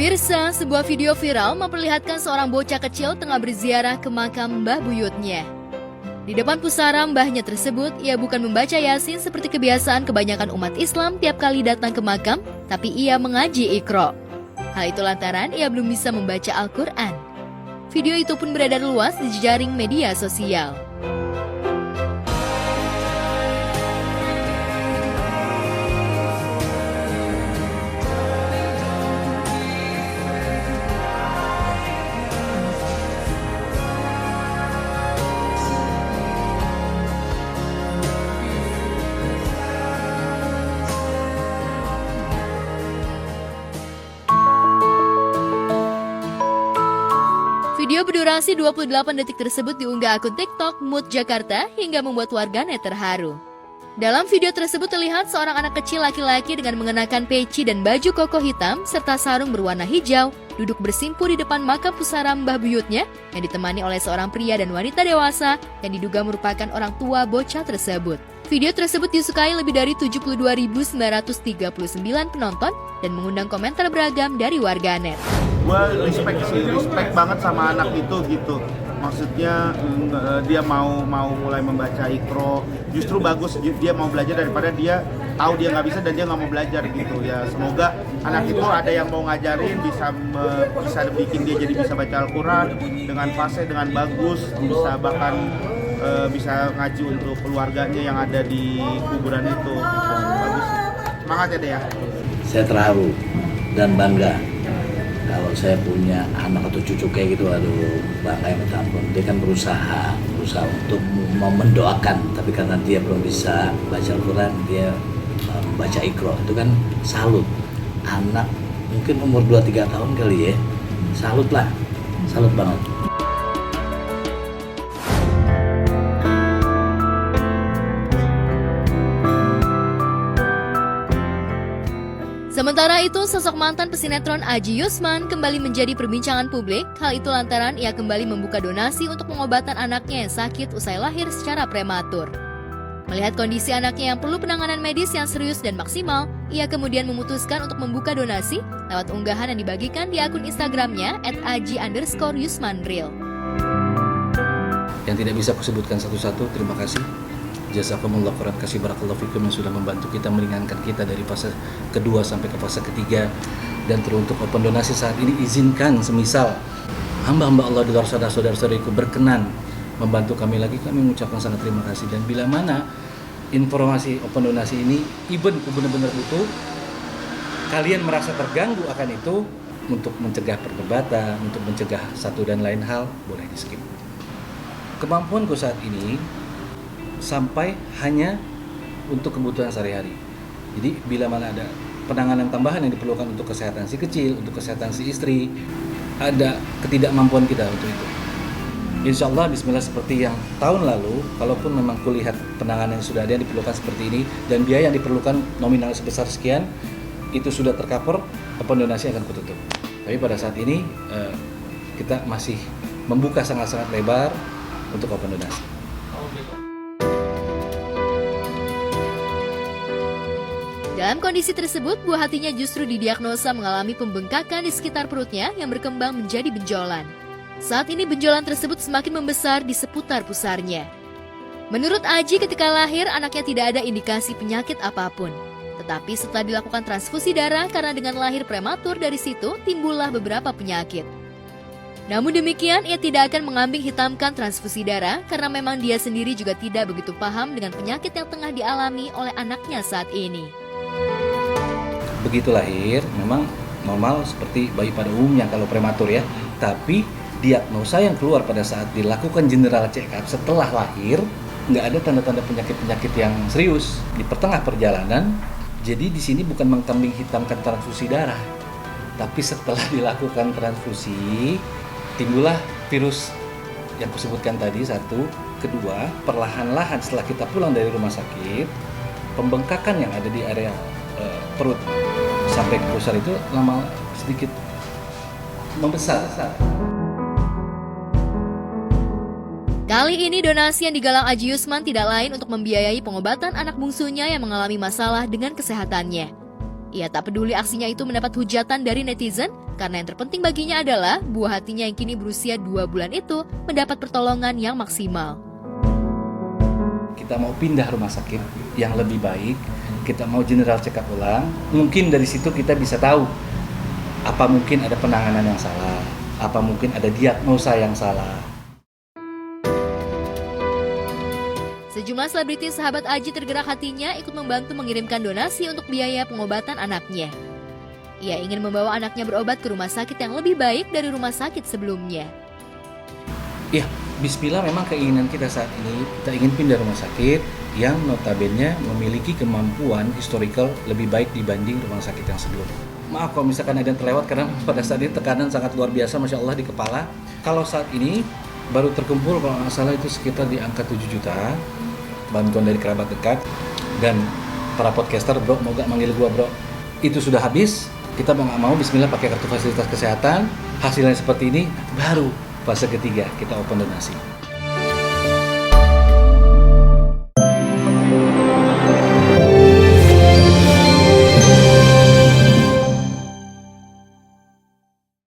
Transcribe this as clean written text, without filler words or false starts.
Pemirsa, sebuah video viral memperlihatkan seorang bocah kecil tengah berziarah ke makam mbah buyutnya. Di depan pusara mbahnya tersebut, ia bukan membaca Yasin seperti kebiasaan kebanyakan umat Islam tiap kali datang ke makam, tapi ia mengaji Iqra. Hal itu lantaran ia belum bisa membaca Al-Quran. Video itu pun beredar luas di jejaring media sosial. Video berdurasi 28 detik tersebut diunggah akun TikTok Mood Jakarta hingga membuat warganet terharu. Dalam video tersebut terlihat seorang anak kecil laki-laki dengan mengenakan peci dan baju koko hitam serta sarung berwarna hijau duduk bersimpu di depan makam pusara mbah buyutnya yang ditemani oleh seorang pria dan wanita dewasa yang diduga merupakan orang tua bocah tersebut. Video tersebut disukai lebih dari 72.939 penonton dan mengundang komentar beragam dari warganet. Gue respect banget sama anak itu gitu. Maksudnya dia mau mulai membaca Iqra. Justru bagus dia mau belajar daripada dia tahu dia nggak bisa dan dia nggak mau belajar gitu ya. Semoga anak itu ada yang mau ngajarin bisa bikin dia jadi bisa baca Al-Quran dengan fasih, dengan bagus, bisa bahkan bisa ngaji untuk keluarganya yang ada di kuburan itu gitu. Bagus. Semangat ya deh ya. Saya terharu dan bangga kalau saya punya anak atau cucu kayak gitu. Aduh, bangga yang minta ampun. Dia kan berusaha untuk mendoakan, tapi karena dia belum bisa baca Al-Quran, dia membaca Iqra. Itu kan salut. Anak mungkin umur 2-3 tahun kali ya, salut lah, salut banget. Sementara itu, sosok mantan pesinetron Aji Yusman kembali menjadi perbincangan publik. Hal itu lantaran ia kembali membuka donasi untuk pengobatan anaknya yang sakit usai lahir secara prematur. Melihat kondisi anaknya yang perlu penanganan medis yang serius dan maksimal, ia kemudian memutuskan untuk membuka donasi lewat unggahan yang dibagikan di akun Instagramnya @aji_yusmanreal. Yang tidak bisa aku sebutkan satu-satu, terima kasih. Jazakumullah khairan, kasih barakallahu fikum yang sudah membantu kita, meringankan kita dari fase kedua sampai ke fase ketiga. Dan teruntuk open donasi saat ini, izinkan semisal hamba-hamba Allah di luar sana, saudara-saudariku berkenan membantu kami lagi, kami mengucapkan sangat terima kasih. Dan bila mana informasi open donasi ini even benar-benar butuh, kalian merasa terganggu akan itu, untuk mencegah perdebatan, untuk mencegah satu dan lain hal, boleh di skip. Kemampuanku saat ini sampai hanya untuk kebutuhan sehari-hari. Jadi bila mana ada penanganan tambahan yang diperlukan untuk kesehatan si kecil, untuk kesehatan si istri, ada ketidakmampuan kita untuk itu. Insya Allah bismillah seperti yang tahun lalu, kalaupun memang kulihat penanganan yang sudah ada yang diperlukan seperti ini dan biaya yang diperlukan nominal sebesar sekian, itu sudah tercover, open donasi akan kututup. Tapi pada saat ini kita masih membuka sangat-sangat lebar untuk open donasi. Dalam kondisi tersebut, buah hatinya justru didiagnosa mengalami pembengkakan di sekitar perutnya yang berkembang menjadi benjolan. Saat ini benjolan tersebut semakin membesar di seputar pusarnya. Menurut Aji, ketika lahir anaknya tidak ada indikasi penyakit apapun. Tetapi setelah dilakukan transfusi darah karena dengan lahir prematur, dari situ timbullah beberapa penyakit. Namun demikian, ia tidak akan mengambing hitamkan transfusi darah karena memang dia sendiri juga tidak begitu paham dengan penyakit yang tengah dialami oleh anaknya saat ini. Begitu lahir, memang normal seperti bayi pada umumnya kalau prematur ya. Tapi diagnosa yang keluar pada saat dilakukan general check up setelah lahir, nggak ada tanda-tanda penyakit-penyakit yang serius. Di pertengah perjalanan, jadi di sini bukan mengkambing hitamkan transfusi darah, tapi setelah dilakukan transfusi, timbullah virus yang kusebutkan tadi, satu. Kedua, perlahan-lahan setelah kita pulang dari rumah sakit, pembengkakan yang ada di area perut sampai ke pusar itu lama sedikit membesar. Kali ini donasi yang digalang Aji Yusman tidak lain untuk membiayai pengobatan anak bungsunya yang mengalami masalah dengan kesehatannya. Ia tak peduli aksinya itu mendapat hujatan dari netizen, karena yang terpenting baginya adalah buah hatinya yang kini berusia 2 bulan itu mendapat pertolongan yang maksimal. Kita mau pindah rumah sakit yang lebih baik, kita mau general check up ulang, mungkin dari situ kita bisa tahu apa mungkin ada penanganan yang salah, apa mungkin ada diagnosa yang salah. Sejumlah selebritis sahabat Aji tergerak hatinya ikut membantu mengirimkan donasi untuk biaya pengobatan anaknya. Ia ingin membawa anaknya berobat ke rumah sakit yang lebih baik dari rumah sakit sebelumnya. Ya, bismillah memang keinginan kita saat ini, kita ingin pindah rumah sakit yang notabene memiliki kemampuan historical lebih baik dibanding rumah sakit yang sebelumnya. Maaf kalau misalkan ada yang terlewat karena pada saat ini tekanan sangat luar biasa, Masya Allah di kepala. Kalau saat ini baru terkumpul kalau nggak salah itu sekitar di angka 7 juta bantuan dari kerabat dekat dan para podcaster. Bro, mau gak manggil gua bro? Itu sudah habis, kita mau gak mau bismillah pakai kartu fasilitas kesehatan, hasilnya seperti ini, baru fase ketiga kita open donasi.